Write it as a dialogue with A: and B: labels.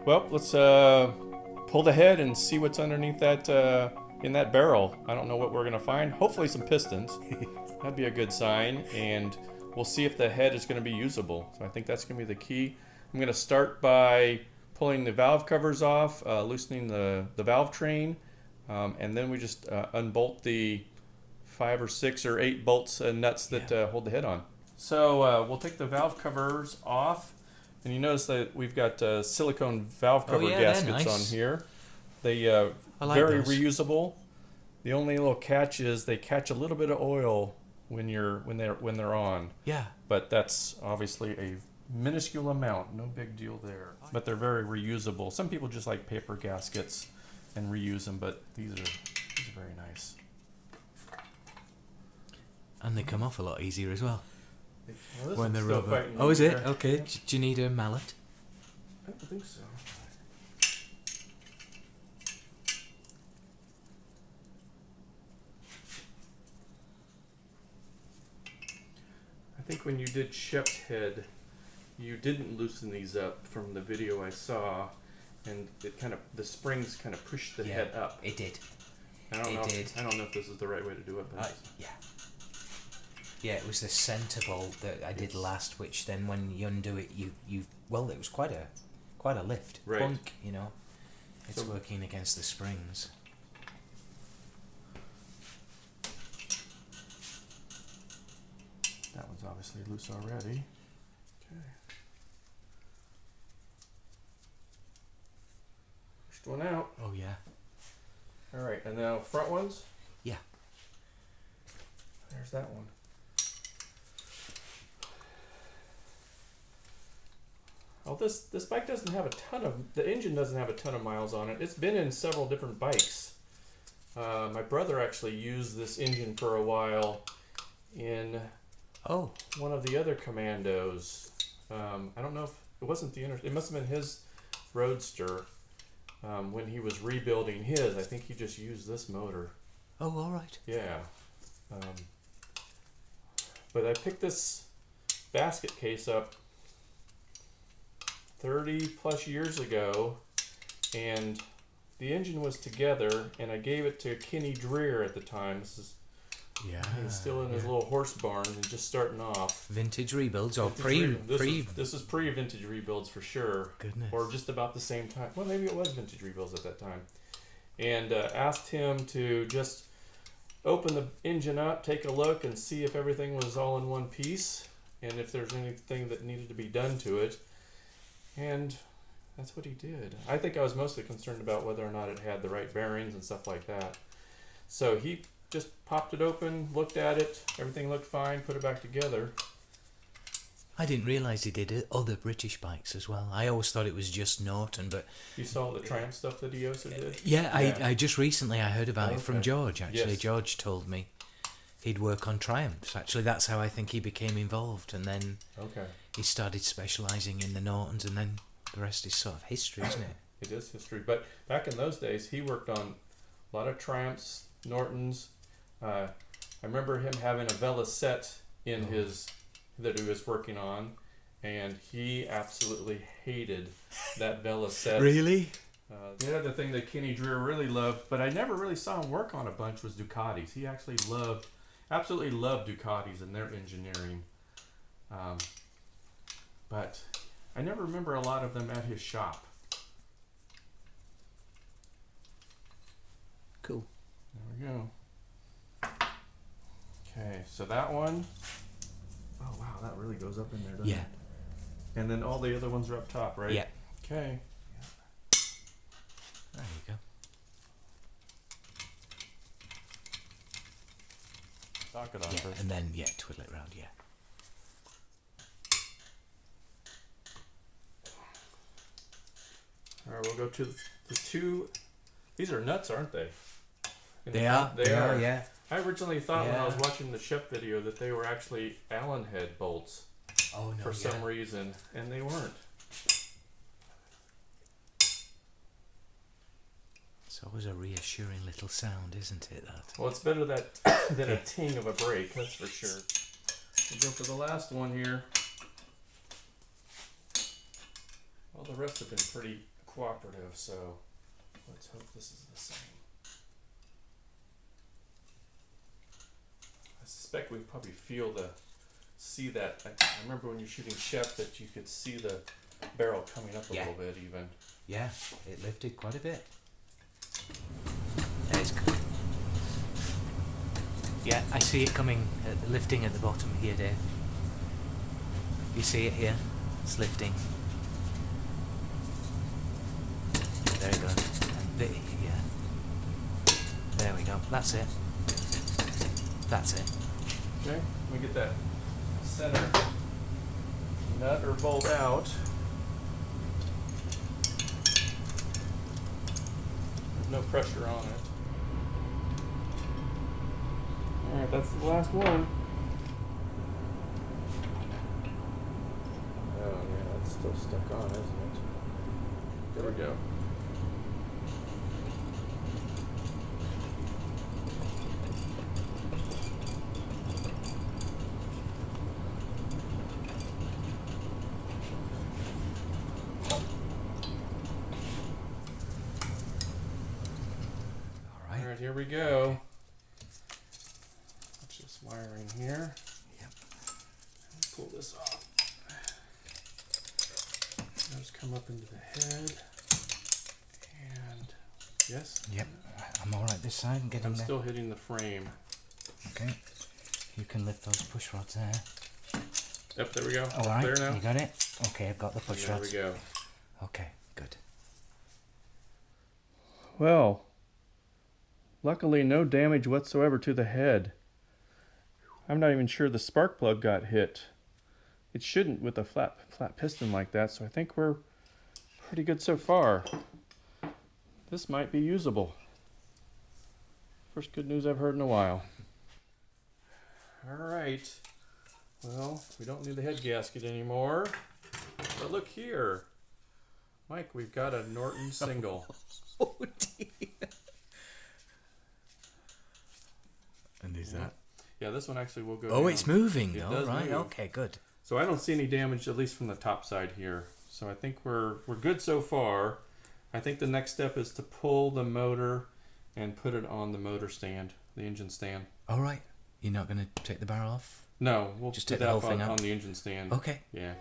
A: Well, let's pull the head and see what's underneath that in that barrel. I don't know what we're gonna find. Hopefully some pistons. That'd be a good sign. And we'll see if the head is gonna be usable. So I think that's gonna be the key. I'm gonna start by pulling the valve covers off, loosening the valve train, and then we just unbolt the 5 or 6 or 8 bolts and nuts that hold the head on. So we'll take the valve covers off, and you notice that we've got silicone valve cover gaskets on here. They very reusable. The only little catch is they catch a little bit of oil when they're on.
B: Yeah.
A: But that's obviously a minuscule amount, no big deal there. But they're very reusable. Some people just like paper gaskets and reuse them, but these are very nice.
B: And they come off a lot easier as well.
A: Well,
B: when they're rubber. Oh, is it? Okay.
A: Yeah.
B: Do you need a mallet?
A: I don't think so. I think when you did Shep's head, you didn't loosen these up from the video I saw, and the springs kind of pushed the head up.
B: It did.
A: I don't know if this is the right way to do it, but
B: yeah, it was the centre bolt that I did last, which then when you undo it, it was quite a lift.
A: Right.
B: Bunk, you know. It's working against the springs.
A: That one's obviously loose already. Okay. First one out.
B: Oh yeah.
A: All right, and now front ones.
B: Yeah.
A: There's that one. Well, this bike doesn't have the engine doesn't have a ton of miles on it. It's been in several different bikes. My brother actually used this engine for a while in one of the other Commandos. I don't know if it wasn't it must have been his Roadster. When he was rebuilding his, I think he just used this motor.
B: Oh, all right.
A: Yeah. But I picked this basket case up 30 plus years ago, and the engine was together, and I gave it to Kenny Dreer at the time. He was still in his little horse barn and just starting off.
B: Vintage rebuilds or
A: This is pre-vintage rebuilds for sure.
B: Goodness.
A: Or just about the same time. Well, maybe it was vintage rebuilds at that time. And asked him to just open the engine up, take a look, and see if everything was all in one piece, and if there's anything that needed to be done to it. And that's what he did. I think I was mostly concerned about whether or not it had the right bearings and stuff like that. So he just popped it open, looked at it, everything looked fine, put it back together.
B: I didn't realise he did other British bikes as well. I always thought it was just Norton, but...
A: You saw the Triumph stuff that he also did?
B: Yeah, I just recently I heard about it from George, actually.
A: Yes.
B: George told me he'd work on Triumphs. Actually, that's how I think he became involved, and then he started specialising in the Nortons, and then the rest is sort of history, isn't it?
A: It is history, but back in those days, he worked on a lot of Triumphs, Nortons. I remember him having a Velocette in that he was working on, and he absolutely hated that Velocette.
B: Really?
A: The other thing that Kenny Dreer really loved, but I never really saw him work on a bunch, was Ducatis. He actually absolutely loved Ducatis and their engineering. But I never remember a lot of them at his shop.
B: Cool.
A: There we go. Okay, so that one. Oh wow, that really goes up in there, doesn't it? And then all the other ones are up top, right?
B: Yeah.
A: Okay.
B: There you go.
A: Socket on first.
B: And then twiddle it around.
A: All right, we'll go to the two. These are nuts, aren't they?
B: They are. Yeah.
A: I originally thought when I was watching the Shep video that they were actually Allen head bolts.
B: Oh no.
A: For some reason, and they weren't.
B: It's always a reassuring little sound, isn't it? That.
A: Well, it's better than a ting of a brake, that's for sure. We'll go for the last one here. All the rest have been pretty cooperative, so let's hope this is the same. I suspect we probably see that. I remember when you're shooting Shep that you could see the barrel coming up a little bit even.
B: Yeah, it lifted quite a bit. It's good. Yeah, I see it coming, lifting at the bottom here, Dave. You see it here? It's lifting. There you go. And yeah. There we go. That's it. That's it.
A: Okay, let me get that center nut or bolt out. There's no pressure on it. Alright, that's the last one. Oh yeah, that's still stuck on, isn't it? There we go. Alright, here we go. Just wiring here.
B: Yep.
A: Pull this off. Those come up into the head. And yes.
B: Yep. I'm all right this side and getting
A: I'm
B: there.
A: still hitting the frame.
B: Okay. You can lift those push rods there.
A: Yep, there we go.
B: All right.
A: Clear now.
B: You got it? Okay, I've got the push rods.
A: There we go.
B: Okay, good.
A: Well, luckily no damage whatsoever to the head. I'm not even sure the spark plug got hit. It shouldn't with a flat piston like that, so I think we're pretty good so far. This might be usable. First good news I've heard in a while. Alright. Well, we don't need the head gasket anymore. But look here. Mike, we've got a Norton single.
B: Oh dear. And is that?
A: Yeah, this one actually will go
B: Oh,
A: down.
B: it's moving
A: It
B: though,
A: does
B: right?
A: move.
B: Okay, good.
A: So I don't see any damage, at least from the top side here. So I think we're good so far. I think the next step is to pull the motor and put it on the motor stand, the engine stand.
B: All right. You're not going to take the barrel off?
A: No, we'll
B: Just
A: do
B: take the
A: that
B: whole thing
A: on
B: out?
A: the engine stand.
B: Okay.
A: Yeah.